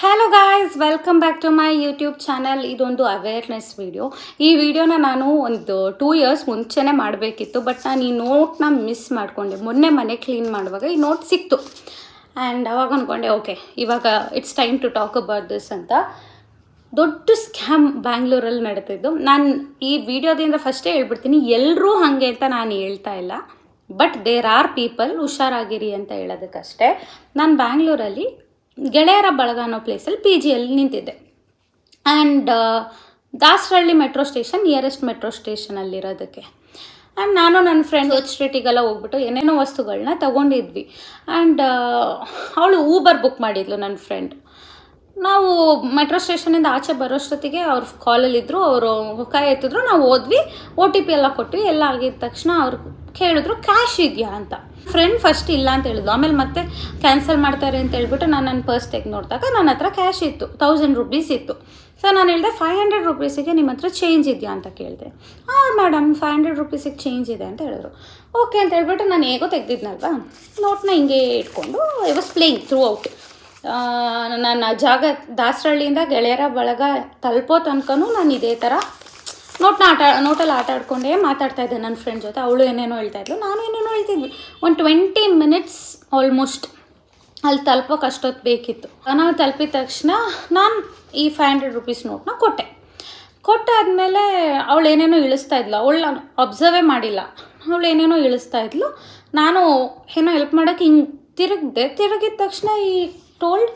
Hello guys, welcome back to my YouTube channel. ಇದೊಂದು awareness video. ಈ ವಿಡಿಯೋನ ನಾನು ಒಂದು 2 ಇಯರ್ಸ್ ಮುಂಚೆನೇ ಮಾಡಬೇಕಿತ್ತು, ಬಟ್ ನಾನು ಈ ನೋಟ್ನ ಮಿಸ್ ಮಾಡಿಕೊಂಡೆ. ಮೊನ್ನೆ ಮನೆ ಕ್ಲೀನ್ ಮಾಡುವಾಗ ಈ ನೋಟ್ ಸಿಕ್ತು ಆ್ಯಂಡ್ ಅವಾಗ ಅಂದ್ಕೊಂಡೆ ಓಕೆ, ಇವಾಗ it's time to talk about this ಅಂತ. ದೊಡ್ಡ ಸ್ಕ್ಯಾಮ್ ಬ್ಯಾಂಗ್ಳೂರಲ್ಲಿ ನಡೀತಿದ್ದು. ನಾನು ಈ ವಿಡಿಯೋದಿಂದ ಫಸ್ಟೇ ಹೇಳ್ಬಿಡ್ತೀನಿ, ಎಲ್ಲರೂ ಹಾಗೆ ಅಂತ ನಾನು ಹೇಳ್ತಾ ಇಲ್ಲ, ಬಟ್ ದೇರ್ ಆರ್ ಪೀಪಲ್, ಹುಷಾರಾಗಿರಿ ಅಂತ ಹೇಳೋದಕ್ಕಷ್ಟೇ. ನಾನು ಬ್ಯಾಂಗ್ಳೂರಲ್ಲಿ ಗೆಳೆಯರ ಬಳಗ ಅನ್ನೋ ಪ್ಲೇಸಲ್ಲಿ PGಯಲ್ಲಿ ನಿಂತಿದ್ದೆ. And Dasarahalli metro station nearest metro ಸ್ಟೇಷನಲ್ಲಿರೋದಕ್ಕೆ. ಆ್ಯಂಡ್ ನಾನು ನನ್ನ ಫ್ರೆಂಡ್ ಸ್ಟ್ರೀಟಿಗೆಲ್ಲ ಹೋಗ್ಬಿಟ್ಟು ಏನೇನೋ ವಸ್ತುಗಳನ್ನ ತೊಗೊಂಡಿದ್ವಿ. ಆ್ಯಂಡ್ ಅವಳು ಊಬರ್ ಬುಕ್ ಮಾಡಿದ್ಲು ನನ್ನ ಫ್ರೆಂಡ್. ನಾವು ಮೆಟ್ರೋ ಸ್ಟೇಷನಿಂದ ಆಚೆ ಬರೋಷ್ಟೊತ್ತಿಗೆ ಅವ್ರು ಕಾಲಲ್ಲಿದ್ದರು, ಅವರು ಕೈ ಎತ್ತಿದ್ರು, ನಾವು ಹೋದ್ವಿ, OTP ಎಲ್ಲ ಕೊಟ್ವಿ. ಎಲ್ಲ ಆಗಿದ ತಕ್ಷಣ ಅವ್ರು ಕೇಳಿದ್ರು ಕ್ಯಾಶ್ ಇದೆಯಾ ಅಂತ. ಫ್ರೆಂಡ್ ಫಸ್ಟ್ ಇಲ್ಲ ಅಂತ ಹೇಳಿದ್ರು, ಆಮೇಲೆ ಮತ್ತೆ ಕ್ಯಾನ್ಸಲ್ ಮಾಡ್ತಾರೆ ಅಂತ ಹೇಳ್ಬಿಟ್ಟು ನಾನು ನನ್ನ ಪರ್ಸ್ ತೆಗೆದು ನೋಡಿದಾಗ ನನ್ನ ಹತ್ರ ಕ್ಯಾಶ್ ಇತ್ತು, 1000 ರೂಪೀಸ್ ಇತ್ತು. ಸೊ ನಾನು ಹೇಳಿದೆ 500 ರೂಪೀಸಿಗೆ ನಿಮ್ಮ ಹತ್ರ ಚೇಂಜ್ ಇದೆಯಾ ಅಂತ ಕೇಳಿದೆ. ಹಾಂ ಮೇಡಮ್, 500 ರೂಪೀಸಿಗೆ ಚೇಂಜ್ ಇದೆ ಅಂತ ಹೇಳಿದ್ರು. ಓಕೆ ಅಂತ ಹೇಳ್ಬಿಟ್ಟು ನಾನು ಹೇಗೋ ತೆಗೆದಿದ್ನಲ್ವಾ, ನೋಟ್ನ ಹಿಂಗೆ ಇಟ್ಕೊಂಡು I was playing through out. ನನ್ನ ಜಾಗ ದಾಸರಳ್ಳಿಯಿಂದ ಗೆಳೆಯರ ಬಳಗ ತಲುಪೋ ತನಕನೂ ನಾನು ಇದೇ ಥರ ನೋಟಲ್ಲಿ ಆಟ ಆಡ್ಕೊಂಡೇ ಮಾತಾಡ್ತಾ ಇದ್ದೆ ನನ್ನ ಫ್ರೆಂಡ್ ಜೊತೆ. ಅವಳು ಏನೇನೋ ಹೇಳ್ತಾಯಿದ್ಲು, ನಾನು ಏನೇನೋ ಹೇಳ್ತಿದ್ವಿ. ಒಂದು 20 ಮಿನಿಟ್ಸ್ ಆಲ್ಮೋಸ್ಟ್ ಅಲ್ಲಿ ತಲುಪೋಕೆ ಅಷ್ಟೊತ್ತು ಬೇಕಿತ್ತು. ನಾವು ತಲುಪಿದ ತಕ್ಷಣ ನಾನು ಈ 500 ರೂಪೀಸ್ ನೋಟ್ನ ಕೊಟ್ಟಾದಮೇಲೆ ಅವಳು ಏನೇನೋ ಇಳಿಸ್ತಾ ಇದ್ಲು. ಅವಳು ನಾನು ಅಬ್ಸರ್ವೇ ಮಾಡಿಲ್ಲ, ಅವಳು ಏನೇನೋ ಇಳಿಸ್ತಾ ಇದ್ಲು. ನಾನು ಏನೋ ಹೆಲ್ಪ್ ಮಾಡೋಕ್ಕೆ ಹಿಂಗೆ ತಿರುಗಿದ ತಕ್ಷಣ ಈ ಟೋಲ್ಡ್,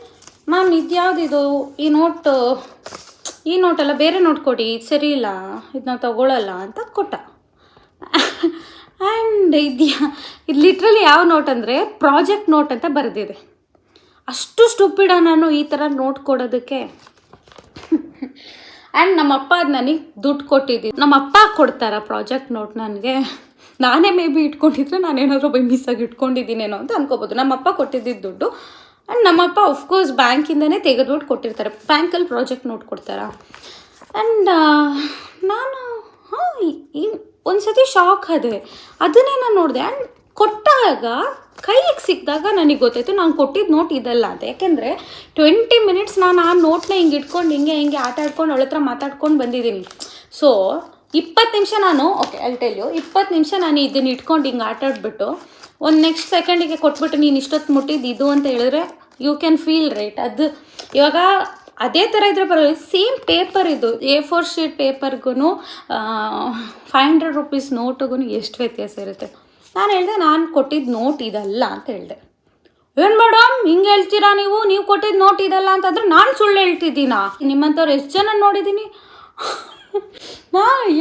ನಾನು ಇದ್ಯಾವುದಿದು, ಈ ನೋಟಲ್ಲ ಬೇರೆ ನೋಟ್ ಕೊಡಿ, ಇದು ಸರಿ ಇಲ್ಲ, ಇದನ್ನ ತಗೊಳ್ಳಲ್ಲ ಅಂತ ಕೊಟ್ಟ. ಆ್ಯಂಡ್ ಇದು ಲಿಟ್ರಲಿ ಯಾವ ನೋಟ್ ಅಂದರೆ ಪ್ರಾಜೆಕ್ಟ್ ನೋಟ್ ಅಂತ ಬರೆದಿದೆ. ಅಷ್ಟು ಸ್ಟುಪಿಡ ನಾನು ಈ ಥರ ನೋಟ್ ಕೊಡೋದಕ್ಕೆ. ಆ್ಯಂಡ್ ನಮ್ಮಪ್ಪ ಅದು ನನಗೆ ದುಡ್ಡು ಕೊಟ್ಟಿದ್ದು. ನಮ್ಮಪ್ಪ ಕೊಡ್ತಾರ ಪ್ರಾಜೆಕ್ಟ್ ನೋಟ್ ನನಗೆ. ನಾನೇ ಮೇ ಬಿ ಇಟ್ಕೊಂಡಿದ್ರೆ ನಾನೇನಾದರೂ ಬೈ ಮಿಸ್ಸಾಗಿ ಇಟ್ಕೊಂಡಿದ್ದೀನೇನೋ ಅಂತ ಅನ್ಕೋಬೋದು. ನಮ್ಮಪ್ಪ ಕೊಟ್ಟಿದ್ದಿದ್ದು ದುಡ್ಡು. ಆ್ಯಂಡ್ ನಮ್ಮಪ್ಪ ಆಫ್ಕೋರ್ಸ್ ಬ್ಯಾಂಕಿಂದನೇ ತೆಗೆದುಬಿಟ್ಟು ಕೊಟ್ಟಿರ್ತಾರೆ, ಬ್ಯಾಂಕಲ್ಲಿ ಪ್ರಾಜೆಕ್ಟ್ ನೋಟ್ ಕೊಡ್ತಾರ. ಆ್ಯಂಡ್ ನಾನು ಒಂದು ಸತಿ ಶಾಕ್ ಆದೆ. ಅದನ್ನೇ ನಾನು ನೋಡಿದೆ. ಆ್ಯಂಡ್ ಕೊಟ್ಟಾಗ ಕೈಗೆ ಸಿಕ್ಕಿದಾಗ ನನಗೆ ಗೊತ್ತಾಯಿತು ನಾನು ಕೊಟ್ಟಿದ್ದು ನೋಟ್ ಇದಲ್ಲ ಅಂತ. ಯಾಕೆಂದರೆ 20 ಮಿನಿಟ್ಸ್ ನಾನು ಆ ನೋಟ್ನ ಹಿಂಗೆ ಇಟ್ಕೊಂಡು ಹಿಂಗೆ ಆಟ ಆಡ್ಕೊಂಡು ಅವಳ ಹತ್ರ ಮಾತಾಡ್ಕೊಂಡು ಬಂದಿದ್ದೀನಿ. ಸೊ 20 ನಿಮಿಷ ನಾನು ಐ ಟೆಲ್ ಯು, 20 ನಿಮಿಷ ನಾನು ಇದನ್ನು ಇಟ್ಕೊಂಡು ಹಿಂಗೆ ಆಟ ಆಡ್ಬಿಟ್ಟು ಒಂದು ನೆಕ್ಸ್ಟ್ ಸೆಕೆಂಡಿಗೆ ಕೊಟ್ಬಿಟ್ಟು ನೀನು ಇಷ್ಟೊತ್ತು ಮುಟ್ಟಿದ್ದು ಇದು ಅಂತ ಹೇಳಿದ್ರೆ ಯು ಕ್ಯಾನ್ ಫೀಲ್ ರೈಟ್. ಅದು ಇವಾಗ ಅದೇ ಥರ ಇದ್ರೆ ಬರೋಲ್ಲ, ಸೇಮ್ ಪೇಪರ್ ಇದು, A4 ಶೀಟ್ ಪೇಪರ್ಗೂ 500 ರೂಪೀಸ್ ನೋಟಿಗೂ ಎಷ್ಟು ವ್ಯತ್ಯಾಸ ಇರುತ್ತೆ. ನಾನು ಹೇಳಿದೆ ನಾನು ಕೊಟ್ಟಿದ್ದು ನೋಟ್ ಇದಲ್ಲ ಅಂತ ಹೇಳಿದೆ. ಏನು ಮೇಡಮ್ ಹಿಂಗೆ ಹೇಳ್ತೀರಾ ನೀವು ಕೊಟ್ಟಿದ್ದು ನೋಟ್ ಇದಲ್ಲ ಅಂತಂದರೆ ನಾನು ಸುಳ್ಳು ಹೇಳ್ತಿದ್ದೀನಾ? ನಿಮ್ಮಂಥವ್ರು ಎಷ್ಟು ಜನ ನೋಡಿದ್ದೀನಿ.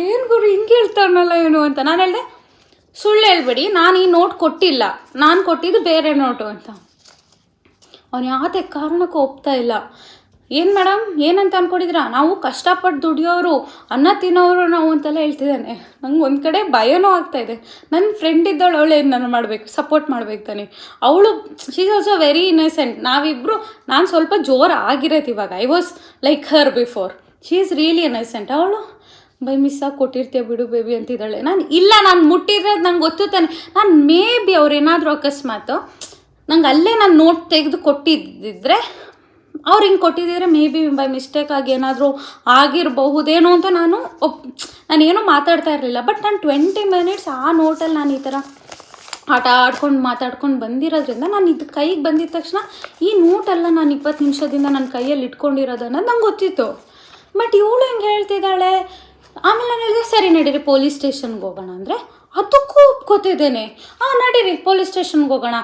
ಏನು ಗುರು ಹಿಂಗೆ ಹೇಳ್ತಾರನಲ್ಲ ಏನು ಅಂತ. ನಾನು ಹೇಳಿದೆ ಸುಳ್ಳು ಹೇಳ್ಬೇಡಿ, ನಾನು ಈ ನೋಟ್ ಕೊಟ್ಟಿಲ್ಲ, ನಾನು ಕೊಟ್ಟಿದ್ದು ಬೇರೆ ನೋಟು ಅಂತ. ಅವನು ಯಾವುದೇ ಕಾರಣಕ್ಕೂ ಒಪ್ತಾ ಇಲ್ಲ. ಏನು ಮೇಡಮ್ ಏನಂತ ಅಂದ್ಕೊಂಡಿದ್ದೀರಾ, ನಾವು ಕಷ್ಟಪಟ್ಟು ದುಡಿಯೋರು, ಅನ್ನ ತಿನ್ನೋರು ನಾವು ಅಂತೆಲ್ಲ ಹೇಳ್ತಿದ್ದಾನೆ. ನಂಗೆ ಒಂದು ಕಡೆ ಭಯನೂ ಆಗ್ತಾಯಿದೆ. ನನ್ನ ಫ್ರೆಂಡ್ ಇದ್ದವಳು, ಅವಳು ಏನು ನಾನು ಮಾಡಬೇಕು, ಸಪೋರ್ಟ್ ಮಾಡ್ಬೇಕು ತಾನೆ. ಅವಳು she is also very innocent. ನಾವಿಬ್ಬರು, ನಾನು ಸ್ವಲ್ಪ ಜೋರು ಆಗಿರೋದು ಇವಾಗ, I was like her before. She is really innocent. ಅವಳು ಬೈ ಮಿಸ್ಸಾಗಿ ಕೊಟ್ಟಿರ್ತೀಯ ಬಿಡು ಬೇಬಿ ಅಂತಿದ್ದಾಳೆ. ನಾನು ಮುಟ್ಟಿರೋದು ನಂಗೆ ಗೊತ್ತು ತಾನೆ. ನಾನು ಮೇ ಬಿ ಅವ್ರೇನಾದರೂ ಅಕಸ್ಮಾತು ನಂಗೆ ಅಲ್ಲೇ ನಾನು ನೋಟ್ ತೆಗೆದು ಕೊಟ್ಟಿದ್ದಿದ್ರೆ, ಅವ್ರು ಹಿಂಗೆ ಕೊಟ್ಟಿದ್ದಿದ್ರೆ ಮೇ ಬಿ ಬೈ ಮಿಸ್ಟೇಕಾಗಿ ಏನಾದರೂ ಆಗಿರಬಹುದೇನೋ ಅಂತ ನಾನೇನೂ ಮಾತಾಡ್ತಾ ಇರಲಿಲ್ಲ. ಬಟ್ ನಾನು 20 ಮಿನಿಟ್ಸ್ ಆ ನೋಟಲ್ಲಿ ನಾನು ಈ ಥರ ಆಟ ಆಡ್ಕೊಂಡು ಮಾತಾಡ್ಕೊಂಡು ಬಂದಿರೋದ್ರಿಂದ ನಾನು ಇದು ಕೈಗೆ ಬಂದಿದ ತಕ್ಷಣ ಈ ನೋಟೆಲ್ಲ ನಾನು 20 ನಿಮಿಷದಿಂದ ನನ್ನ ಕೈಯಲ್ಲಿ ಇಟ್ಕೊಂಡಿರೋದು ಅನ್ನೋದು ನಂಗೆ ಗೊತ್ತಿತ್ತು. ಬಟ್ ಇವಳು ಹಿಂಗೆ ಹೇಳ್ತಿದ್ದಾಳೆ. ಆಮೇಲೆ ನಾನು ಹೇಳಿದೆ ಸರಿ ನಡೀರಿ ಪೊಲೀಸ್ ಸ್ಟೇಷನ್ಗೆ ಹೋಗೋಣ ಅಂದರೆ ಅದಕ್ಕೂ ಒಪ್ಕೋತಿದ್ದೇನೆ. ನಡೀರಿ ಪೊಲೀಸ್ ಸ್ಟೇಷನ್ಗೆ ಹೋಗೋಣ,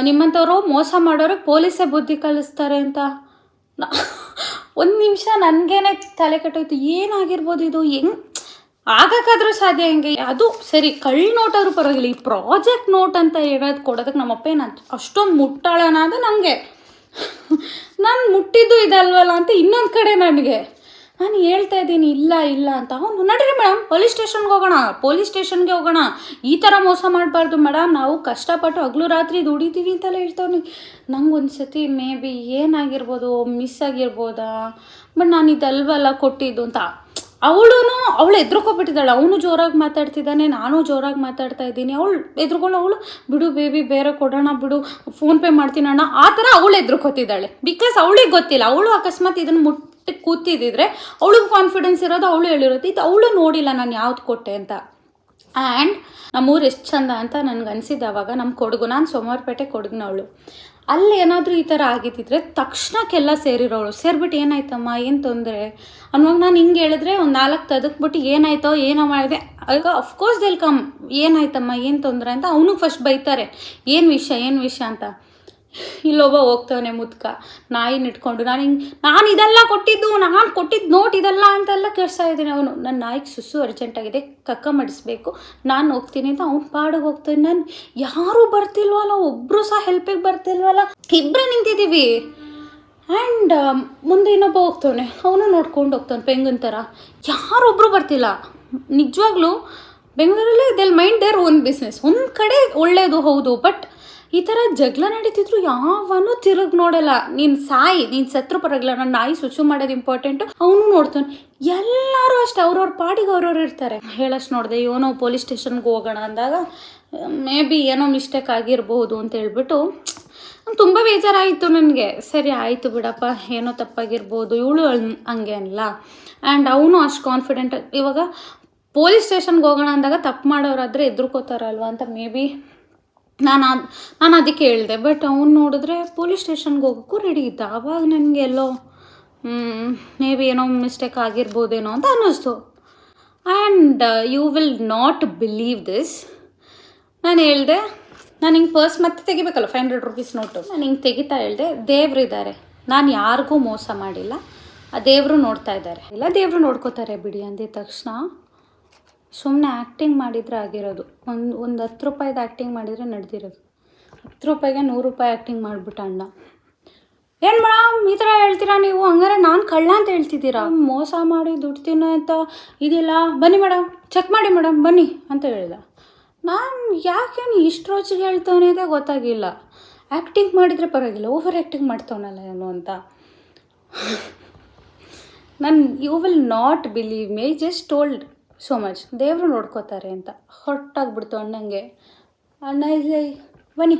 ನಿಮ್ಮಂಥವ್ರು ಮೋಸ ಮಾಡೋರಿಗೆ ಪೊಲೀಸೇ ಬುದ್ಧಿ ಕಲಿಸ್ತಾರೆ ಅಂತ. ಒಂದು ನಿಮಿಷ ನನಗೇನೆ ತಲೆ ಕೆಟ್ಟೋಯ್ತು. ಏನಾಗಿರ್ಬೋದು ಇದು, ಹೆಂಗೆ ಆಗೋಕ್ಕಾದ್ರೂ ಸಾಧ್ಯ ಹೆಂಗೆ? ಅದು ಸರಿ ಕಳ್ಳ ನೋಟಾದರೂ ಪರವಾಗಿಲ್ಲ, ಈ ಪ್ರಾಜೆಕ್ಟ್ ನೋಟ್ ಅಂತ ಹೇಳೋದು ಕೊಡೋದಕ್ಕೆ ನಮ್ಮಪ್ಪ ಏನು ಅಷ್ಟೊಂದು ಮುಟ್ಟಾಳನ ಅದು ನನಗೆ. ನಾನು ಮುಟ್ಟಿದ್ದು ಇದಲ್ವಲ್ಲ ಅಂತ ಇನ್ನೊಂದು ಕಡೆ ನಾನು ಹೇಳ್ತಾ ಇದ್ದೀನಿ ಇಲ್ಲ ಅಂತ. ಅವನು ನಡೀರಿ ಮೇಡಮ್ ಪೊಲೀಸ್ ಸ್ಟೇಷನ್ಗೆ ಹೋಗೋಣ, ಈ ಥರ ಮೋಸ ಮಾಡಬಾರ್ದು ಮೇಡಮ್, ನಾವು ಕಷ್ಟಪಟ್ಟು ಹಗಲು ರಾತ್ರಿ ದುಡಿತೀವಿ ಅಂತೆಲ್ಲ ಹೇಳ್ತಾವೆ. ನಂಗೆ ಒಂದು ಸತಿ ಮೇ ಬಿ ಏನಾಗಿರ್ಬೋದು, ಮಿಸ್ ಆಗಿರ್ಬೋದಾ, ಬಟ್ ನಾನು ಇದಲ್ವಲ್ಲ ಕೊಟ್ಟಿದ್ದು ಅಂತ ಅವಳು ಎದ್ರುಕೊಬಿಟ್ಟಿದ್ದಾಳೆ. ಅವನು ಜೋರಾಗಿ ಮಾತಾಡ್ತಿದ್ದಾನೆ, ನಾನು ಜೋರಾಗಿ ಮಾತಾಡ್ತಾ ಇದ್ದೀನಿ. ಅವಳು ಬಿಡು ಬೇಬಿ, ಬೇರೆ ಕೊಡೋಣ ಬಿಡು, ಫೋನ್ಪೇ ಮಾಡ್ತೀನಿ ಅಣ್ಣ, ಆ ಥರ ಅವಳು ಎದ್ರುಕೊತಿದ್ದಾಳೆ. ಬಿಕಾಸ್ ಅವಳಿಗೆ ಗೊತ್ತಿಲ್ಲ. ಅವಳು ಅಕಸ್ಮಾತ್ ಇದನ್ನು ಮುಟ್ಟಿ ಕೂತಿದ್ದಿದ್ರೆ ಅವಳಿಗೆ ಕಾನ್ಫಿಡೆನ್ಸ್ ಇರೋದು, ಅವಳು ಹೇಳಿರುತ್ತೆ. ಇದು ಅವಳು ನೋಡಿಲ್ಲ ನಾನು ಯಾವ್ದು ಕೊಟ್ಟೆ ಅಂತ. ಆ್ಯಂಡ್ ನಮ್ಮೂರು ಎಷ್ಟು ಚಂದ ಅಂತ ನನಗೆ ಅನಿಸಿದ್ದು ಆವಾಗ. ನಮ್ಮ ಕೊಡಗು, ನಾನು ಸೋಮವಾರಪೇಟೆ ಕೊಡಗಿನವಳು. ಅಲ್ಲಿ ಏನಾದರೂ ಈ ಥರ ಆಗಿದ್ದಿದ್ರೆ ತಕ್ಷಣಕ್ಕೆಲ್ಲ ಸೇರಿರೋಳು. ಸೇರಿಬಿಟ್ಟು ಏನಾಯ್ತಮ್ಮ, ಏನು ತೊಂದರೆ ಅನ್ನುವಾಗ ನಾನು ಹಿಂಗೆ ಹೇಳಿದ್ರೆ ಒಂದು 4 ತದಕ್ಬಿಟ್ಟು ಏನಾಯ್ತೋ ಏನೋ ಮಾಡಿದೆ. ಆಗ ಅಫ್ಕೋರ್ಸ್ ದೆಲ್ ಕಮ್, ಏನಾಯ್ತಮ್ಮ, ಏನು ತೊಂದರೆ ಅಂತ ಅವನಿಗೆ ಫಸ್ಟ್ ಬೈತಾರೆ, ಏನು ವಿಷಯ ಅಂತ. ಇಲ್ಲೊಬ್ಬ ಹೋಗ್ತಾವನೆ ಮುದ್ಕ ನಾಯಿನ ಇಟ್ಕೊಂಡು, ನಾನು ಇದೆಲ್ಲ ಕೊಟ್ಟಿದ್ದು, ನಾನು ಕೊಟ್ಟಿದ್ದು ನೋಟ್ ಇದೆಲ್ಲ ಅಂತೆಲ್ಲ ಕೇಳಿಸ್ತಾ ಇದ್ದೀನಿ. ಅವನು ನನ್ನ ನಾಯಿಗೆ ಸುಸ್ಸು ಅರ್ಜೆಂಟಾಗಿದೆ, ಕಕ್ಕ ಮಾಡಿಸ್ಬೇಕು, ನಾನು ಹೋಗ್ತೀನಿ ಅಂತ ಅವ್ನು ಪಾಡಿಗೆ ಹೋಗ್ತಾನೆ. ನಾನು ಯಾರೂ ಬರ್ತಿಲ್ವಲ್ಲ, ಒಬ್ಬರು ಸಹ ಹೆಲ್ಪಿಗೆ ಬರ್ತಿಲ್ವಲ್ಲ, ಇಬ್ಬರೇ ನಿಂತಿದ್ದೀವಿ. ಆ್ಯಂಡ್ ಮುಂದೆ ಇನ್ನೊಬ್ಬ ಹೋಗ್ತಾನೆ, ಅವನು ನೋಡ್ಕೊಂಡು ಹೋಗ್ತಾನೆ ಪೆಂಗನ್ ಥರ. ಯಾರೊಬ್ಬರು ಬರ್ತಿಲ್ಲ. ನಿಜವಾಗ್ಲೂ ಬೆಂಗಳೂರಲ್ಲಿ they'll mind their own business. ಒಂದು ಕಡೆ ಒಳ್ಳೆಯದು ಹೌದು, ಬಟ್ ಈ ಥರ ಜಗಳ ನಡೀತಿದ್ರು ಯಾವನೂ ತಿರುಗಿ ನೋಡಲ್ಲ. ನೀನು ಸತ್ರು ಪರವಾಗಿಲ್ಲ, ನನ್ನ ನಾಯಿ ಸುಸು ಮಾಡೋದು ಇಂಪಾರ್ಟೆಂಟು. ಅವನು ನೋಡ್ತಾನೆ. ಎಲ್ಲರೂ ಅಷ್ಟೇ ಅವ್ರವ್ರ ಪಾಡಿಗೆ ಅವ್ರವ್ರು ಇರ್ತಾರೆ. ಹೇಳಷ್ಟು ನೋಡಿದೆ, ಏನೋ ಪೊಲೀಸ್ ಸ್ಟೇಷನ್ಗೆ ಹೋಗೋಣ ಅಂದಾಗ ಮೇ ಬಿ ಏನೋ ಮಿಸ್ಟೇಕ್ ಆಗಿರ್ಬೋದು ಅಂತ ಹೇಳ್ಬಿಟ್ಟು ತುಂಬ ಬೇಜಾರಾಯಿತು ನನಗೆ. ಸರಿ ಆಯಿತು ಬಿಡಪ್ಪ, ಏನೋ ತಪ್ಪಾಗಿರ್ಬೋದು, ಇವಳು ಹಂಗೆ ಅಲ್ಲ. ಆ್ಯಂಡ್ ಅವನು ಅಷ್ಟು ಕಾನ್ಫಿಡೆಂಟ್. ಇವಾಗ ಪೊಲೀಸ್ ಸ್ಟೇಷನ್ಗೆ ಹೋಗೋಣ ಅಂದಾಗ ತಪ್ಪು ಮಾಡೋರಾದರೆ ಎದುರ್ಕೋತಾರಲ್ವ ಅಂತ ಮೇ ಬಿ ನಾನು ಅದಕ್ಕೆ ಹೇಳಿದೆ. ಬಟ್ ಅವ್ನು ನೋಡಿದ್ರೆ ಪೊಲೀಸ್ ಸ್ಟೇಷನ್ಗೆ ಹೋಗೋಕ್ಕೂ ರೆಡಿ ಇದ್ದ. ಆವಾಗ ನನಗೆ ಎಲ್ಲೋ ಮೇ ಬಿ ಏನೋ ಮಿಸ್ಟೇಕ್ ಆಗಿರ್ಬೋದೇನೋ ಅಂತ ಅನ್ನಿಸ್ತು. And you will not believe this. ನಾನು ಹೇಳಿದೆ, ನಾನು ಹಿಂಗೆ ಪರ್ಸ್ ಮತ್ತೆ ತೆಗಿಬೇಕಲ್ಲ, 500 ರೂಪೀಸ್ ನೋಟು, ನಾನು ಹಿಂಗೆ ತೆಗಿತಾ ಹೇಳಿದೆ, ದೇವ್ರಿದ್ದಾರೆ, ನಾನು ಯಾರಿಗೂ ಮೋಸ ಮಾಡಿಲ್ಲ, ಆ ದೇವರು ನೋಡ್ತಾ ಇದ್ದಾರೆ, ಇಲ್ಲ ದೇವರು ನೋಡ್ಕೋತಾರೆ ಬಿಡಿ ಅಂದಿದ ತಕ್ಷಣ ಸುಮ್ಮನೆ ಆ್ಯಕ್ಟಿಂಗ್ ಮಾಡಿದರೆ ಆಗಿರೋದು. ಒಂದು 10 ರೂಪಾಯಿದು ಆ್ಯಕ್ಟಿಂಗ್ ಮಾಡಿದರೆ ನಡೆದಿರೋದು. 10 ರೂಪಾಯಿಗೆ 100 ರೂಪಾಯಿ ಆ್ಯಕ್ಟಿಂಗ್ ಮಾಡಿಬಿಟ್ಟ ಅಣ್ಣ. ಏನು ಮೇಡಮ್ ಈ ಥರ ಹೇಳ್ತೀರಾ ನೀವು, ಹಂಗಾರೆ ನಾನು ಕಳ್ಳ ಅಂತ ಹೇಳ್ತಿದ್ದೀರಾ, ಮೋಸ ಮಾಡಿ ದುಡ್ಡು ತಿನ್ನೋ ಅಂತ ಇದಿಲ್ಲ, ಬನ್ನಿ ಮೇಡಮ್ ಚೆಕ್ ಮಾಡಿ ಮೇಡಮ್ ಬನ್ನಿ ಅಂತ ಹೇಳಿದ. ನಾನು ಯಾಕೆ ಇಷ್ಟು ರೋಚಿಗೆ ಹೇಳ್ತವನೇ ಅಂತ ಗೊತ್ತಾಗಿಲ್ಲ. ಆ್ಯಕ್ಟಿಂಗ್ ಮಾಡಿದರೆ ಪರವಾಗಿಲ್ಲ, ಓವರ್ ಆ್ಯಕ್ಟಿಂಗ್ ಮಾಡ್ತವನಲ್ಲ ಏನು ಅಂತ. You will not believe me, just told so much, ದೇವರು ನೋಡ್ಕೋತಾರೆ ಅಂತ. ಹೊಟ್ಟಾಗ್ಬಿಡ್ತು ಅಣ್ಣಂಗೆ. ಅಣ್ಣ ಇಲ್ಲಿ ಬನ್ನಿ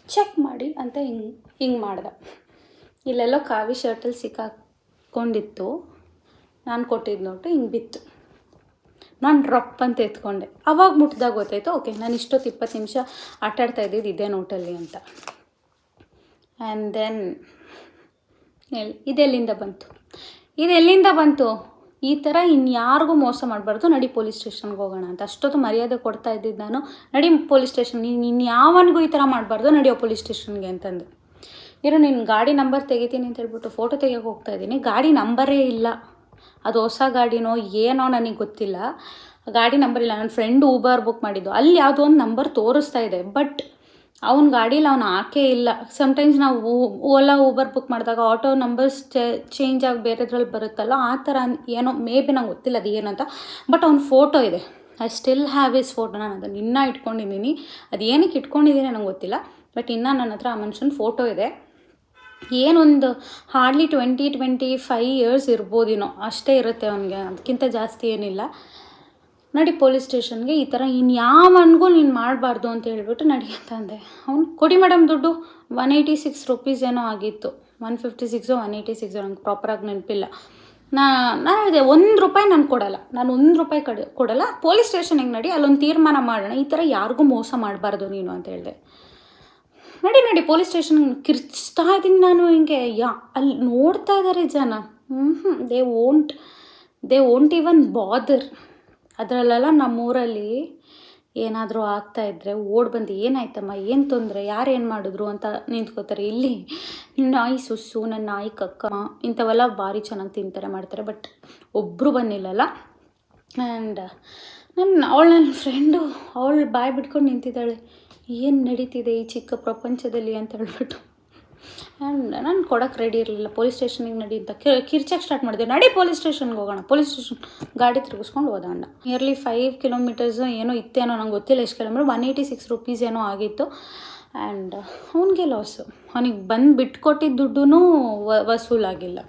ಚೆಕ್ ಮಾಡಿ ಅಂತ ಹಿಂಗೆ ಮಾಡ್ದೆ. ಇಲ್ಲೆಲ್ಲೋ ಕಾವಿ ಶರ್ಟಲ್ಲಿ ಸಿಕ್ಕಾಕೊಂಡಿತ್ತು, ನಾನು ಕೊಟ್ಟಿದ್ದು ನೋಟು ಹಿಂಗೆ ಬಿತ್ತು. ನಾನು ರಪ್ ಅಂತ ಎತ್ಕೊಂಡೆ. ಅವಾಗ ಮುಟ್ಟಿದಾಗ ಗೊತ್ತಾಯ್ತು, ಓಕೆ ನಾನು ಇಷ್ಟೊತ್ತು 20 ನಿಮಿಷ ಆಟಾಡ್ತಾ ಇದ್ದಿದ್ದು ಇದೇ ನೋಟಲ್ಲಿ ಅಂತ. ಆ್ಯಂಡ್ ದೆನ್ ಇದೆಲ್ಲಿಂದ ಬಂತು, ಈ ಥರ ಇನ್ಯಾರಿಗೂ ಮೋಸ ಮಾಡಬಾರ್ದು, ನಡಿ ಪೊಲೀಸ್ ಸ್ಟೇಷನ್ಗೆ ಹೋಗೋಣ ಅಂತ. ಅಷ್ಟೊತ್ತು ಮರ್ಯಾದೆ ಕೊಡ್ತಾ ಇದ್ದಿದ್ದು ನಾನು, ನಡಿ ಪೊಲೀಸ್ ಸ್ಟೇಷನ್, ನೀನು ಯಾವನಿಗೂ ಈ ಥರ ಮಾಡಬಾರ್ದು, ನಡಿಯೋ ಪೊಲೀಸ್ ಸ್ಟೇಷನ್ಗೆ ಅಂತಂದು. ನಿನ್ನ ಗಾಡಿ ನಂಬರ್ ತೆಗಿತೀನಿ ಅಂತ ಹೇಳ್ಬಿಟ್ಟು ಫೋಟೋ ತೆಗಿಯೋಕೆ ಹೋಗ್ತಾ ಇದ್ದೀನಿ. ಗಾಡಿ ನಂಬರೇ ಇಲ್ಲ, ಅದು ಹೊಸ ಗಾಡಿನೋ ಏನೋ ನನಗೆ ಗೊತ್ತಿಲ್ಲ, ಗಾಡಿ ನಂಬರ್ ಇಲ್ಲ. ನನ್ನ ಫ್ರೆಂಡ್ ಊಬರ್ ಬುಕ್ ಮಾಡಿದ್ದು, ಅಲ್ಲಿ ಯಾವುದೋ ಒಂದು ನಂಬರ್ ತೋರಿಸ್ತಾ ಇದೆ, ಬಟ್ ಅವ್ನ ಗಾಡೀಲಿ ಅವ್ನು ಹಾಕೇ ಇಲ್ಲ. ಸಮ್ಟೈಮ್ಸ್ ನಾವು ಓಲಾ ಊಬರ್ ಬುಕ್ ಮಾಡಿದಾಗ ಆಟೋ ನಂಬರ್ಸ್ ಚೇಂಜ್ ಆಗಿ ಬೇರೆದ್ರಲ್ಲಿ ಬರುತ್ತಲ್ಲ, ಆ ಥರ ಏನೋ ಮೇ ಬಿ ನಂಗೆ ಗೊತ್ತಿಲ್ಲ ಅದು ಏನಂತ. ಬಟ್ ಅವ್ನ ಫೋಟೋ ಇದೆ, I still have his photo. ನಾನು ಅದನ್ನು ಇನ್ನೂ ಇಟ್ಕೊಂಡಿದ್ದೀನಿ, ಅದು ಏನಕ್ಕೆ ಇಟ್ಕೊಂಡಿದ್ದೀನಿ ನಂಗೆ ಗೊತ್ತಿಲ್ಲ, ಬಟ್ ಇನ್ನೂ ನನ್ನ ಹತ್ರ ಆ ಮನುಷ್ಯನ ಫೋಟೋ ಇದೆ. ಏನೊಂದು ಹಾರ್ಡ್ಲಿ 20-25 ಇಯರ್ಸ್ ಇರ್ಬೋದೇನೋ, ಅಷ್ಟೇ ಇರುತ್ತೆ ಅವನಿಗೆ, ಅದಕ್ಕಿಂತ ಜಾಸ್ತಿ ಏನಿಲ್ಲ. ನಡಿ ಪೊಲೀಸ್ ಸ್ಟೇಷನ್ಗೆ, ಈ ಥರ ಇನ್ಯಾವನಿಗೂ ನೀನು ಮಾಡಬಾರ್ದು ಅಂತ ಹೇಳ್ಬಿಟ್ಟು ನಡಿ ಅಂತ ಅಂದೆ. ಅವ್ನು ಕೊಡಿ ಮೇಡಮ್ ದುಡ್ಡು, 186 ರೂಪೀಸ್ ಏನೋ ಆಗಿತ್ತು, 156 186 ನಂಗೆ ಪ್ರಾಪರಾಗಿ ನೆನಪಿಲ್ಲ. ನಾನು ಹೇಳಿದೆ 1 ರೂಪಾಯಿ ನಾನು ಕೊಡಲ್ಲ, ನಾನು 1 ರೂಪಾಯಿ ಕೊಡಲ್ಲ, ಪೊಲೀಸ್ ಸ್ಟೇಷನಿಗೆ ನಡಿ, ಅಲ್ಲೊಂದು ತೀರ್ಮಾನ ಮಾಡೋಣ, ಈ ಥರ ಯಾರಿಗೂ ಮೋಸ ಮಾಡಬಾರ್ದು ನೀನು ಅಂತ ಹೇಳಿದೆ. ನಡಿ ಪೊಲೀಸ್ ಸ್ಟೇಷನ್ಗೆ ಕಿರ್ಚ್ತಾ ಇದ್ದೀನಿ ನಾನು ಹಿಂಗೆ. ಅಲ್ಲಿ ನೋಡ್ತಾ ಇದ್ದಾರೆ ಜನ, ದೇ ವೋಂಟ್ ಈವನ್ ಬಾದರ್. ಅದರಲ್ಲೆಲ್ಲ ನಮ್ಮೂರಲ್ಲಿ ಏನಾದರೂ ಆಗ್ತಾಯಿದ್ರೆ ಓಡಿ ಬಂದು ಏನಾಯ್ತಮ್ಮ, ಏನು ತೊಂದರೆ, ಯಾರು ಏನು ಮಾಡಿದ್ರು ಅಂತ ನಿಂತ್ಕೋತಾರೆ. ಇಲ್ಲಿ ನಾಯಿ ಸುಸ್ಸು, ನನ್ನ ನಾಯಿ ಕಕ್ಕ, ಇಂಥವೆಲ್ಲ ಭಾರಿ ಚೆನ್ನಾಗಿ ತಿಂತಾರೆ ಮಾಡ್ತಾರೆ, ಬಟ್ ಒಬ್ಬರು ಬಂದಿಲ್ಲಲ್ಲ. ಆ್ಯಂಡ್ ನನ್ನ ಫ್ರೆಂಡು ಅವಳು ಬಾಯಿ ಬಿಟ್ಕೊಂಡು ನಿಂತಿದ್ದಾಳೆ, ಏನು ನಡೀತಿದೆ ಈ ಚಿಕ್ಕ ಪ್ರಪಂಚದಲ್ಲಿ ಅಂತ ಹೇಳ್ಬಿಟ್ಟು. ಆ್ಯಂಡ್ ನಾನು ಕೊಡೋಕ್ಕೆ ರೆಡಿ ಇರಲಿಲ್ಲ. ಪೊಲೀಸ್ ಸ್ಟೇಷನಿಗೆ ನಡಿ ಅಂತ ಕಿರ್ಚಕ್ಕೆ ಸ್ಟಾರ್ಟ್ ಮಾಡಿದೆ. ನಡಿ ಪೊಲೀಸ್ ಸ್ಟೇಷನ್ಗೆ ಹೋಗೋಣ, ಪೊಲೀಸ್ ಸ್ಟೇಷನ್ ಗಾಡಿ ತಿರುಗಿಸ್ಕೊಂಡು ಹೋದ ಅಣ್ಣ. ನಿಯರ್ಲಿ 5 ಕಿಲೋಮೀಟರ್ಸ್ ಏನೋ ಇತ್ತೇನೋ, ನಂಗೆ ಗೊತ್ತಿಲ್ಲ ಎಷ್ಟು ಕಿಲೋಮೀಟರ್, 186 ರೂಪೀಸ್ ಏನೋ ಆಗಿತ್ತು. ಆ್ಯಂಡ್ ಅವನಿಗೆ ಲಾಸು, ಅವನಿಗೆ ಬಂದು ಬಿಟ್ಕೊಟ್ಟಿದ್ದ ದುಡ್ಡು ವಸೂಲಾಗಿಲ್ಲ.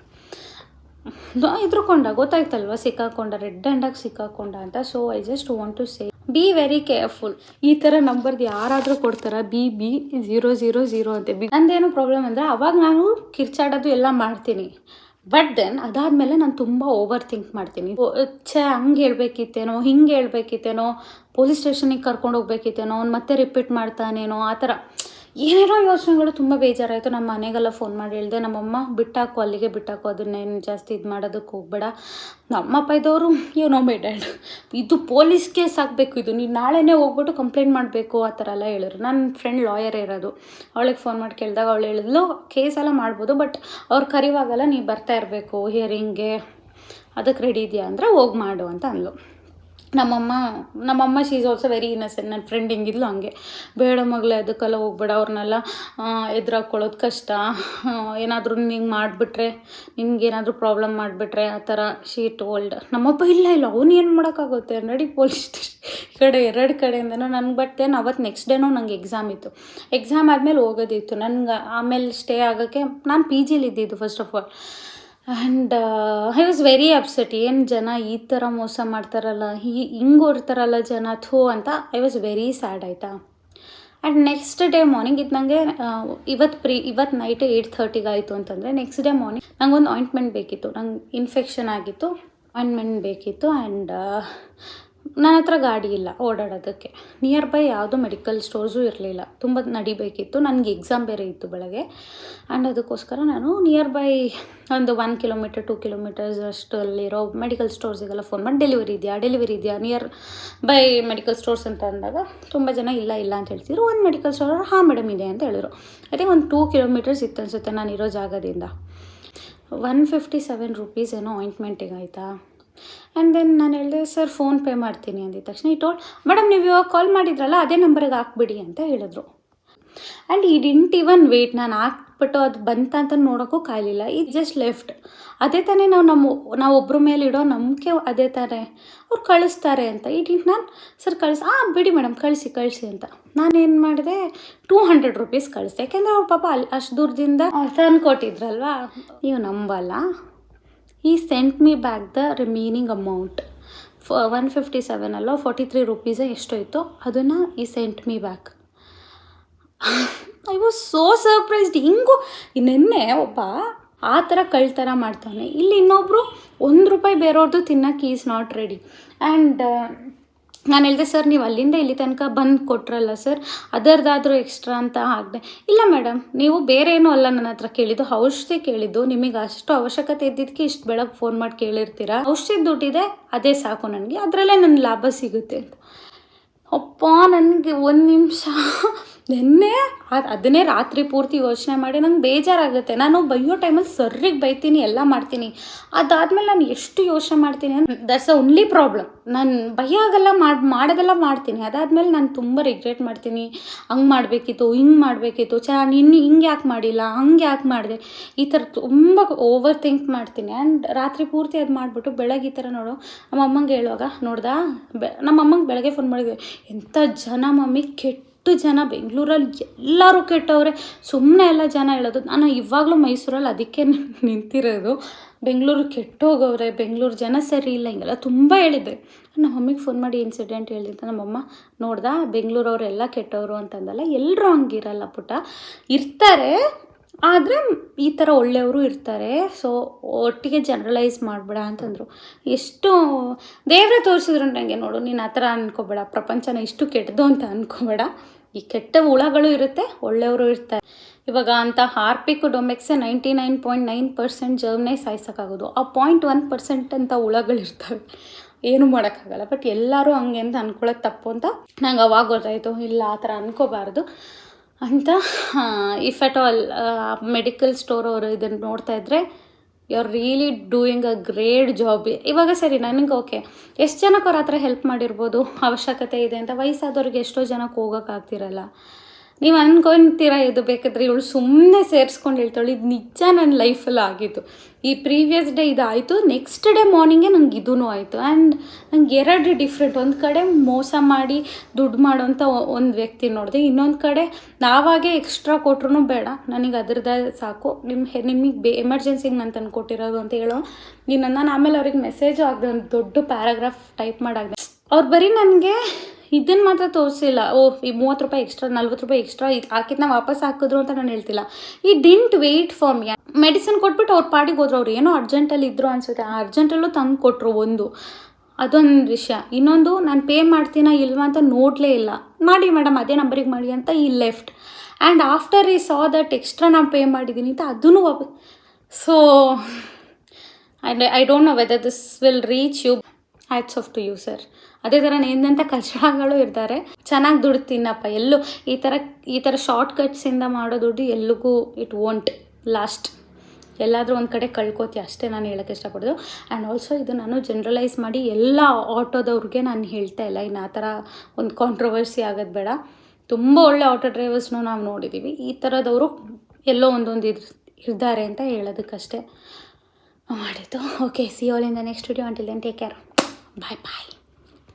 ಹೆದ್ರುಕೊಂಡ, ಗೊತ್ತಾಯ್ತಲ್ವ ಸಿಕ್ಕಾಕೊಂಡ, ರೆಡ್ ಹ್ಯಾಂಡಾಗಿ ಸಿಕ್ಕಾಕೊಂಡ ಅಂತ. So I just want to say be very careful. ಈ ಥರ ನಂಬರ್ದು ಯಾರಾದರೂ ಕೊಡ್ತಾರ BB000 ಅಂತ. ನಂದೇನು ಪ್ರಾಬ್ಲಮ್ ಅಂದರೆ ಅವಾಗ ನಾನು ಕಿರ್ಚಾಡೋದು ಎಲ್ಲ ಮಾಡ್ತೀನಿ, ಬಟ್ ದೆನ್ ಅದಾದಮೇಲೆ ನಾನು ತುಂಬ ಓವರ್ ಥಿಂಕ್ ಮಾಡ್ತೀನಿ. ಹಂಗೆ ಹೇಳ್ಬೇಕಿತ್ತೇನೋ, ಹಿಂಗೆ ಹೇಳ್ಬೇಕಿತ್ತೇನೋ, ಪೊಲೀಸ್ ಸ್ಟೇಷನಿಗೆ ಕರ್ಕೊಂಡು ಹೋಗ್ಬೇಕಿತ್ತೇನೋ, ಅವ್ನು ಮತ್ತೆ ರಿಪೀಟ್ ಮಾಡ್ತಾನೇನೋ, ಆ ಥರ ಏನೇನೋ ಯೋಚನೆಗಳು. ತುಂಬ ಬೇಜಾರಾಯಿತು. ನಮ್ಮ ಮನೆಗೆಲ್ಲ ಫೋನ್ ಮಾಡಿ ಹೇಳಿದೆ. ನಮ್ಮಮ್ಮ ಬಿಟ್ಟಾಕು, ಅಲ್ಲಿಗೆ ಬಿಟ್ಟಾಕು, ಅದನ್ನೇನು ಜಾಸ್ತಿ ಇದು ಮಾಡೋದಕ್ಕೆ ಹೋಗಬೇಡ. ನಮ್ಮಪ್ಪ ಇದ್ದವರು ಮೈ ಡ್ಯಾಡ್, ಇದು ಪೊಲೀಸ್ ಕೇಸ್ ಆಗಬೇಕು, ಇದು ನೀನು ನಾಳೆನೇ ಹೋಗ್ಬಿಟ್ಟು ಕಂಪ್ಲೇಂಟ್ ಮಾಡಬೇಕು, ಆ ಥರ ಎಲ್ಲ ಹೇಳಿದ್ರು. ನನ್ನ ಫ್ರೆಂಡ್ ಲಾಯರ್ ಇರೋದು, ಅವಳಿಗೆ ಫೋನ್ ಮಾಡಿ ಕೇಳಿದಾಗ ಅವಳು ಹೇಳಿದ್ಲು ಕೇಸೆಲ್ಲ ಮಾಡ್ಬೋದು, ಬಟ್ ಅವ್ರು ಕರಿವಾಗಲ್ಲ, ನೀ ಬರ್ತಾ ಇರಬೇಕು ಹಿಯರಿಂಗ್ಗೆ, ಅದಕ್ಕೆ ರೆಡಿ ಇದೆಯಾ ಅಂದರೆ ಹೋಗಿ ಮಾಡು ಅಂತ ಅಂದ್ಲು. ನಮ್ಮಮ್ಮ she is also very innocent. ನನ್ನ ಫ್ರೆಂಡ್ ಹೆಂಗಿದ್ಲು ಹಂಗೆ, ಬೇಡ ಮಗಳೇ ಅದಕ್ಕೆಲ್ಲ ಹೋಗ್ಬೇಡ, ಅವ್ರನ್ನೆಲ್ಲ ಎದುರಾಕೊಳ್ಳೋದು ಕಷ್ಟ, ಏನಾದರೂ ನಿಂಗೆ ಮಾಡಿಬಿಟ್ರೆ, ನಿಮ್ಗೇನಾದರೂ ಪ್ರಾಬ್ಲಮ್ ಮಾಡಿಬಿಟ್ರೆ ಆ ಥರ ಶಿ ಟೋಲ್ಡ್. ನಮ್ಮಪ್ಪ ಇಲ್ಲ ಅವ್ನು ಏನು ಮಾಡೋಕ್ಕಾಗುತ್ತೆ, ನಡಿ ಪೊಲೀಸ್ ಸ್ಟೇಷನ್ ಎರಡು ಕಡೆಯಿಂದನೂ ನನಗೆ. ಬಟ್ ದೆನ್ ಅವತ್ತು ನೆಕ್ಸ್ಟ್ ಡೇನೂ ನಂಗೆ ಎಕ್ಸಾಮ್ ಇತ್ತು. ಎಕ್ಸಾಮ್ ಆದಮೇಲೆ ಹೋಗೋದಿತ್ತು ನನಗೆ. ಆಮೇಲೆ ಸ್ಟೇ ಆಗೋಕ್ಕೆ ನಾನು PGಲಿ ಇದ್ದಿದ್ದು first of all. And I was very upset. ಏನು ಜನ ಈ ಥರ ಮೋಸ ಮಾಡ್ತಾರಲ್ಲ, ಹಿಂಗೆ ಓಡ್ತಾರಲ್ಲ ಜನ, ಥೂ ಅಂತ. ಐ ವಾಸ್ ವೆರಿ ಸ್ಯಾಡ್ ಆಯಿತಾ. ಆ್ಯಂಡ್ ನೆಕ್ಸ್ಟ್ ಡೇ ಮಾರ್ನಿಂಗ್ ಇದು ನನಗೆ ಇವತ್ತು ನೈಟ್ 8:30 ಆಯಿತು ಅಂತಂದರೆ, ನೆಕ್ಸ್ಟ್ ಡೇ ಮಾರ್ನಿಂಗ್ ನಂಗೊಂದು ಆಯಿಂಟ್ಮೆಂಟ್ ಬೇಕಿತ್ತು. ನಂಗೆ ಇನ್ಫೆಕ್ಷನ್ ಆಗಿತ್ತು, ಆಯಿಂಟ್ಮೆಂಟ್ ಬೇಕಿತ್ತು. ಆ್ಯಂಡ್ ನನ್ನ ಹತ್ರ ಗಾಡಿ ಇಲ್ಲ ಓಡಾಡೋದಕ್ಕೆ. ನಿಯರ್ ಬೈ ಯಾವುದೋ ಮೆಡಿಕಲ್ ಸ್ಟೋರ್ಸು ಇರಲಿಲ್ಲ, ತುಂಬ ನಡಿಬೇಕಿತ್ತು. ನನಗೆ ಎಕ್ಸಾಮ್ ಬೇರೆ ಇತ್ತು ಬೆಳಗ್ಗೆ. ಆ್ಯಂಡ್ ಅದಕ್ಕೋಸ್ಕರ ನಾನು ನಿಯರ್ ಬೈ ಒಂದು 1 ಕಿಲೋಮೀಟರ್ 2 ಕಿಲೋಮೀಟರ್ಸ್ ಅಷ್ಟಲ್ಲಿರೋ ಮೆಡಿಕಲ್ ಸ್ಟೋರ್ಸಿಗೆಲ್ಲ ಫೋನ್ ಮಾಡಿ ಡೆಲಿವರಿ ಇದೆಯಾ ನಿಯರ್ ಬೈ ಮೆಡಿಕಲ್ ಸ್ಟೋರ್ಸ್ ಅಂತ ಅಂದಾಗ ತುಂಬ ಜನ ಇಲ್ಲ ಅಂತ ಹೇಳ್ತಿದ್ರು. ಒಂದು ಮೆಡಿಕಲ್ ಸ್ಟೋರ್ ಹಾಂ ಮೇಡಮ್ ಇದೆ ಅಂತ ಹೇಳಿದ್ರು. ಐ ಥಿಂಕ್ ಒಂದು 2 ಕಿಲೋಮೀಟರ್ಸ್ ಇತ್ತು ಅನಿಸುತ್ತೆ ನಾನಿರೋ ಜಾಗದಿಂದ. 157 ರೂಪೀಸ್ ಏನೋ ಆಯಿಂಟ್ಮೆಂಟಿಗೆ ಆಯಿತಾ. ಆ್ಯಂಡ್ ದೆನ್ ನಾನು ಹೇಳಿದೆ ಸರ್ ಫೋನ್ಪೇ ಮಾಡ್ತೀನಿ ಅಂದಿದ ತಕ್ಷಣ ಈ ಟೋಲ್ ಮೇಡಮ್ ನೀವು ಇವಾಗ ಕಾಲ್ ಮಾಡಿದ್ರಲ್ಲ ಅದೇ ನಂಬರಿಗೆ ಹಾಕ್ಬಿಡಿ ಅಂತ ಹೇಳಿದ್ರು. ಆ್ಯಂಡ್ ಈ ಡಿಂಟ್ ಇವನ್ ವೇಟ್, ನಾನು ಹಾಕ್ಬಿಟ್ಟು ಅದು ಬಂತ ಅಂತ ನೋಡೋಕ್ಕೂ ಕಾಯಲಿಲ್ಲ. ಇದು ಜಸ್ಟ್ ಲೆಫ್ಟ್. ಅದೇ ತಾನೇ ನಾವು ಒಬ್ಬರ ಮೇಲೆ ಇಡೋ ನಂಬಿಕೆ, ಅದೇ ತಾನೇ ಅವ್ರು ಕಳಿಸ್ತಾರೆ ಅಂತ. ಈ ಡಿಂಟ್ ನಾನು ಸರ್ ಬಿಡಿ ಮೇಡಮ್ ಕಳಿಸಿ ಅಂತ ನಾನೇನು ಮಾಡಿದೆ, 200 ರೂಪೀಸ್ ಕಳಿಸ್ದೆ. ಯಾಕೆಂದರೆ ಅವ್ರ ಪಾಪ ಅಲ್ಲಿ ಅಷ್ಟು ದೂರದಿಂದ ತಂದು ಕೊಟ್ಟಿದ್ರಲ್ವಾ. ನೀವು ನಂಬಲ್ಲ, he sent me back the remaining amount. 157 ಅಲ್ಲ 43 ರೂಪೀಸೇ ಎಷ್ಟೋಯ್ತು ಅದನ್ನು he sent me back. I was so surprised. ಹಿಂಗೂ ನಿನ್ನೆ ಒಬ್ಬ ಆ ಥರ ಕಳ್ತನ ಮಾಡ್ತಾನೆ, ಇಲ್ಲಿ ಇನ್ನೊಬ್ಬರು ₹1 ಬೇರೆಯವ್ರದ್ದು ತಿನ್ನೋಕ್ಕೆ ಈಸ್ ನಾಟ್ ರೆಡಿ. ಆ್ಯಂಡ್ ನಾನು ಹೇಳಿದೆ ಸರ್ ನೀವು ಅಲ್ಲಿಂದ ಇಲ್ಲಿ ತನಕ ಬಂದು ಕೊಟ್ರಲ್ಲ ಸರ್, ಅದರದಾದರೂ ಎಕ್ಸ್ಟ್ರಾ ಅಂತ ಹಾಕಿದೆ. ಇಲ್ಲ ಮೇಡಮ್ ನೀವು ಬೇರೆ ಏನೂ ಅಲ್ಲ ನನ್ನ ಹತ್ರ ಕೇಳಿದ್ದು, ಔಷಧಿ ಕೇಳಿದ್ದು. ನಿಮಗೆ ಅಷ್ಟು ಅವಶ್ಯಕತೆ ಇದ್ದಿದ್ದಕ್ಕೆ ಇಷ್ಟು ಬೆಳಗ್ಗೆ ಫೋನ್ ಮಾಡಿ ಕೇಳಿರ್ತೀರಾ, ಔಷಧಿ ದುಡ್ಡಿದೆ ಅದೇ ಸಾಕು ನನಗೆ, ಅದರಲ್ಲೇ ನನ್ನ ಲಾಭ ಸಿಗುತ್ತೆ ಅಂತ. ಅಪ್ಪ ನನಗೆ ಒಂದು ನಿಮಿಷ ನೆನ್ನೆ ಅದನ್ನೇ ರಾತ್ರಿ ಪೂರ್ತಿ ಯೋಚನೆ ಮಾಡಿ ನಂಗೆ ಬೇಜಾರಾಗುತ್ತೆ. ನಾನು ಬೈಯೋ ಟೈಮಲ್ಲಿ ಸರ್ರಿಗೆ ಬೈತೀನಿ, ಎಲ್ಲ ಮಾಡ್ತೀನಿ. ಅದಾದಮೇಲೆ ನಾನು ಎಷ್ಟು ಯೋಚನೆ ಮಾಡ್ತೀನಿ, ದಟ್ಸ್ ಓನ್ಲಿ ಪ್ರಾಬ್ಲಮ್. ನಾನು ಬೈಯಾಗೆಲ್ಲ ಮಾಡೋದೆಲ್ಲ ಮಾಡ್ತೀನಿ, ಅದಾದಮೇಲೆ ನಾನು ತುಂಬ ರಿಗ್ರೆಟ್ ಮಾಡ್ತೀನಿ. ಹಂಗೆ ಮಾಡಬೇಕಿತ್ತು, ಹಿಂಗೆ ಮಾಡಬೇಕಿತ್ತು, ಹಿಂಗೆ ಯಾಕೆ ಮಾಡಿಲ್ಲ, ಹಂಗೆ ಯಾಕೆ ಮಾಡಿದೆ, ಈ ಥರ ತುಂಬ ಓವರ್ ಥಿಂಕ್ ಮಾಡ್ತೀನಿ. ಆ್ಯಂಡ್ ರಾತ್ರಿ ಪೂರ್ತಿ ಅದು ಮಾಡಿಬಿಟ್ಟು ಬೆಳಗ್ಗೆ ಈ ಥರ ನೋಡು ನಮ್ಮ ಅಮ್ಮಂಗೆ ಹೇಳುವಾಗ ನೋಡ್ದಾ, ನಮ್ಮ ಅಮ್ಮಂಗೆ ಬೆಳಗ್ಗೆ ಫೋನ್ ಮಾಡಿದ್ವಿ, ಎಂಥ ಜನ ಮಮ್ಮಿ, ಕೆಟ್ಟ ಜನ ಬೆಂಗಳೂರಲ್ಲಿ ಎಲ್ಲರೂ ಕೆಟ್ಟವ್ರೆ. ಸುಮ್ಮನೆ ಎಲ್ಲ ಜನ ಹೇಳೋದು. ನಾನು ಇವಾಗಲೂ ಮೈಸೂರಲ್ಲಿ ಅದಕ್ಕೆ ನಿಂತಿರೋದು. ಬೆಂಗಳೂರು ಕೆಟ್ಟೋಗವ್ರೆ, ಬೆಂಗಳೂರು ಜನ ಸರಿ ಇಲ್ಲ, ಹಿಂಗೆಲ್ಲ ತುಂಬ ಹೇಳಿದ್ದೆ. ನಮ್ಮ ಮಮ್ಮಿಗೆ ಫೋನ್ ಮಾಡಿ ಇನ್ಸಿಡೆಂಟ್ ಹೇಳಿದ್ದೆ. ನಮ್ಮಮ್ಮ ನೋಡ್ದಾ ಬೆಂಗಳೂರವರೆಲ್ಲ ಕೆಟ್ಟವರು ಅಂತಂದಲ್ಲ, ಎಲ್ಲರೂ ಹಂಗಿರಲ್ಲ ಪುಟ್ಟ, ಇರ್ತಾರೆ, ಆದರೆ ಈ ಥರ ಒಳ್ಳೆಯವರು ಇರ್ತಾರೆ. ಸೊ ಒಟ್ಟಿಗೆ ಜನರಲೈಸ್ ಮಾಡಬೇಡ ಅಂತಂದರು. ಎಷ್ಟು ದೇವರೇ ತೋರಿಸಿದ್ರು ನನಗೆ, ನೋಡು ನೀನು ಆ ಥರ ಅಂದ್ಕೋಬೇಡ, ಪ್ರಪಂಚನ ಇಷ್ಟು ಕೆಟ್ಟದು ಅಂತ ಅಂದ್ಕೋಬೇಡ. ಈ ಕೆಟ್ಟ ಹುಳಗಳು ಇರುತ್ತೆ, ಒಳ್ಳೆಯವರು ಇರ್ತಾರೆ. ಇವಾಗ ಅಂತ ಹಾರ್ಪಿಕ್ ಡೊಮೆಕ್ಸೆ 99.9% ಜರ್ಮ್ನೇ ಸಾಯಿಸೋಕ್ಕಾಗೋದು, ಆ 0.1% ಅಂತ ಹುಳಗಳಿರ್ತವೆ, ಏನೂ ಮಾಡೋಕ್ಕಾಗಲ್ಲ. ಬಟ್ ಎಲ್ಲರೂ ಹಂಗೆ ಅಂತ ಅಂದ್ಕೊಳ್ಳೋದು ತಪ್ಪು ಅಂತ ನಂಗೆ ಅವಾಗ ಗೊತ್ತಾಯಿತು. ಇಲ್ಲ ಆ ಥರ ಅಂದ್ಕೋಬಾರ್ದು ಅಂತ. If at all medical store ಅವರು ಇದನ್ನು ನೋಡ್ತಾ ಇದ್ದರೆ you are really doing a great job. ಇವಾಗ ಸರಿ ನನಗೆ ಓಕೆ, ಎಷ್ಟು ಜನಕ್ಕೆ ಅವ್ರ ಹತ್ರ ಹೆಲ್ಪ್ ಮಾಡಿರ್ಬೋದು, ಅವಶ್ಯಕತೆ ಇದೆ ಅಂತ. ವಯಸ್ಸಾದವ್ರಿಗೆ ಎಷ್ಟೋ ಜನಕ್ಕೆ ಹೋಗೋಕ್ಕಾಗ್ತಿರಲ್ಲ. ನೀವು ಅಂದ್ಕೊತೀರ ಇದು ಬೇಕಾದರೆ ಇವಳು ಸುಮ್ಮನೆ ಸೇರಿಸ್ಕೊಂಡು ಹೇಳ್ತಾಳೆ. ಇದು ನಿಜ ನನ್ನ ಲೈಫಲ್ಲಿ ಆಗಿತ್ತು. ಈ ಪ್ರೀವಿಯಸ್ ಡೇ ಇದಾಯಿತು, ನೆಕ್ಸ್ಟ್ ಡೇ ಮಾರ್ನಿಂಗೇ ನಂಗೆ ಇದೂ ಆಯಿತು. ಆ್ಯಂಡ್ ನಂಗೆ ಎರಡು ಡಿಫ್ರೆಂಟ್. ಒಂದು ಕಡೆ ಮೋಸ ಮಾಡಿ ದುಡ್ಡು ಮಾಡೋಂಥ ಒಂದು ವ್ಯಕ್ತಿ ನೋಡಿದೆ, ಇನ್ನೊಂದು ಕಡೆ ನಾವಾಗೇ ಎಕ್ಸ್ಟ್ರಾ ಕೊಟ್ರೂ ಬೇಡ ನನಗೆ ಅದ್ರದ್ದೇ ಸಾಕು, ನಿಮಗೆ ಎಮರ್ಜೆನ್ಸಿಗೆ ನಾನು ತಂದು ಕೊಟ್ಟಿರೋದು ಅಂತ ಹೇಳೋ ನೀನು. ನಾನು ಆಮೇಲೆ ಅವ್ರಿಗೆ ಮೆಸೇಜು ಆಗದೆ, ಒಂದು ದೊಡ್ಡ ಪ್ಯಾರಾಗ್ರಾಫ್ ಟೈಪ್ ಮಾಡಾಗಿದೆ. ಅವ್ರು ಬರೀ ನನಗೆ ಇದನ್ನು ಮಾತ್ರ ತೋರಿಸಿಲ್ಲ, ಈ 30 ರೂಪಾಯಿ ಎಕ್ಸ್ಟ್ರಾ 40 ರೂಪಾಯಿ ಎಕ್ಸ್ಟ್ರಾ ಇದು ಹಾಕಿದ್ನ ವಾಪಸ್ ಹಾಕಿದ್ರು ಅಂತ ನಾನು ಹೇಳ್ತಿಲ್ಲ. ಈ didn't wait for me. Medicine ಕೊಟ್ಬಿಟ್ಟು ಅವ್ರ ಪಾಡಿಗೆ ಹೋದ್ರು. ಅವ್ರು ಏನೋ ಅರ್ಜೆಂಟಲ್ಲಿ ಇದ್ದರು ಅನಿಸುತ್ತೆ, ಆ ಅರ್ಜೆಂಟಲ್ಲೂ ತಂದು ಕೊಟ್ಟರು. ಅದೊಂದು ವಿಷಯ. ಇನ್ನೊಂದು, ನಾನು ಪೇ ಮಾಡ್ತೀನಾ ಇಲ್ವಾ ಅಂತ ನೋಡಲೇ ಇಲ್ಲ. ಮಾಡಿ ಮೇಡಮ್ ಅದೇ ನಂಬರಿಗೆ ಮಾಡಿ ಅಂತ ಈ ಲೆಫ್ಟ್. ಆ್ಯಂಡ್ ಆಫ್ಟರ್ ಈ ಸಾ ದಟ್ ಎಕ್ಸ್ಟ್ರಾ ನಾನು ಪೇ ಮಾಡಿದ್ದೀನಿ ಅಂತ ಅದೂ ವಾಪಸ್. So I don't know whether this will reach you. Hats off to you sir. ಅದೇ ಥರ ಎಂತೆಂಥ ಕಚಡಗಳು ಇರ್ತಾರೆ. ಚೆನ್ನಾಗಿ ದುಡ್ಡು ತಿನ್ನಪ್ಪ. ಎಲ್ಲೂ ಈ ಥರ ಶಾರ್ಟ್ ಕಟ್ಸಿಂದ ಮಾಡೋ ದುಡ್ಡು ಎಲ್ಲಿಗೂ ಇಟ್ ವೋಂಟ್ ಲಾಸ್ಟ್. ಎಲ್ಲಾದರೂ ಒಂದು ಕಡೆ ಕಳ್ಕೋತೀಯ ಅಷ್ಟೇ ನಾನು ಹೇಳೋಕ್ಕೆ ಇಷ್ಟಪಡೋದು. ಆ್ಯಂಡ್ ಆಲ್ಸೋ ಇದು ನಾನು ಜನರಲೈಸ್ ಮಾಡಿ ಎಲ್ಲ ಆಟೋದವ್ರಿಗೆ ನಾನು ಹೇಳ್ತಾ ಇಲ್ಲ. ಇನ್ನು ಆ ಥರ ಒಂದು ಕಾಂಟ್ರವರ್ಸಿ ಆಗೋದು ಬೇಡ. ತುಂಬ ಒಳ್ಳೆ ಆಟೋ ಡ್ರೈವರ್ಸ್ನೂ ನಾವು ನೋಡಿದ್ದೀವಿ. ಈ ಥರದವರು ಎಲ್ಲೋ ಒಂದೊಂದು ಇರ್ತಾರೆ ಅಂತ ಹೇಳೋದಕ್ಕಷ್ಟೇ ಮಾಡಿದ್ದು. Okay, see you all in the next video. Until then take care. Bye bye.